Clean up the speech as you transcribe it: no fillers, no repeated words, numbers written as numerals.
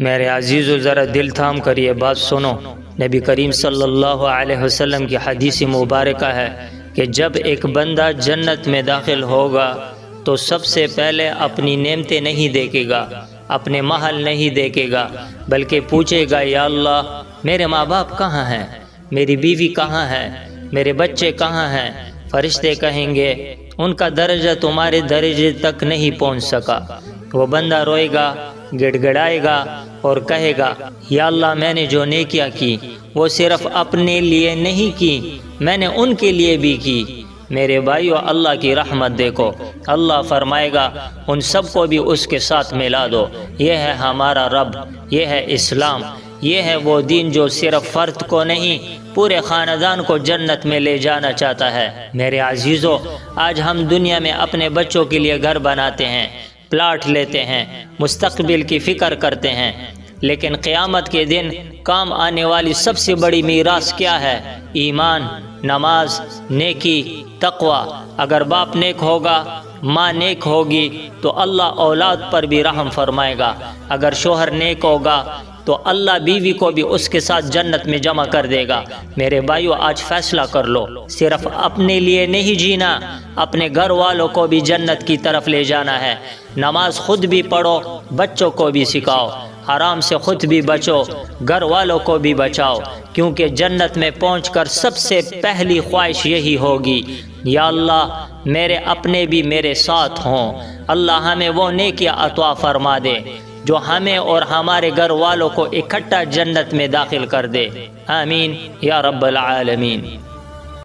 میرے عزیزو ذرا دل تھام کر یہ بات سنو۔ نبی کریم صلی اللہ علیہ وسلم کی حدیث مبارکہ ہے کہ جب ایک بندہ جنت میں داخل ہوگا تو سب سے پہلے اپنی نعمتیں نہیں دیکھے گا، اپنے محل نہیں دیکھے گا، بلکہ پوچھے گا یا اللہ میرے ماں باپ کہاں ہیں، میری بیوی کہاں ہے، میرے بچے کہاں ہیں؟ فرشتے کہیں گے ان کا درجہ تمہارے درجے تک نہیں پہنچ سکا۔ وہ بندہ روئے گا، گڑ گڑائے گا اور کہے گا یا اللہ میں نے جو نیکیاں کی وہ صرف اپنے لیے نہیں کی، میں نے ان کے لیے بھی کی۔ میرے بھائیو اللہ کی رحمت دیکھو، اللہ فرمائے گا ان سب کو بھی اس کے ساتھ ملا دو۔ یہ ہے ہمارا رب، یہ ہے اسلام، یہ ہے وہ دین جو صرف فرد کو نہیں پورے خاندان کو جنت میں لے جانا چاہتا ہے۔ میرے عزیزو آج ہم دنیا میں اپنے بچوں کے لیے گھر بناتے ہیں، پلاٹ لیتے ہیں، مستقبل کی فکر کرتے ہیں، لیکن قیامت کے دن کام آنے والی سب سے بڑی میراث کیا ہے؟ ایمان، نماز، نیکی، تقوی۔ اگر باپ نیک ہوگا، ماں نیک ہوگی تو اللہ اولاد پر بھی رحم فرمائے گا۔ اگر شوہر نیک ہوگا تو اللہ بیوی کو بھی اس کے ساتھ جنت میں جمع کر دے گا۔ میرے بھائیو آج فیصلہ کر لو، صرف اپنے لیے نہیں جینا، اپنے گھر والوں کو بھی جنت کی طرف لے جانا ہے۔ نماز خود بھی پڑھو، بچوں کو بھی سکھاؤ، حرام سے خود بھی بچو، گھر والوں کو بھی بچاؤ، کیونکہ جنت میں پہنچ کر سب سے پہلی خواہش یہی ہوگی یا اللہ میرے اپنے بھی میرے ساتھ ہوں۔ اللہ ہمیں وہ نیکیاں عطا فرما دے جو ہمیں اور ہمارے گھر والوں کو اکٹھا جنت میں داخل کر دے۔ آمین یا رب العالمین۔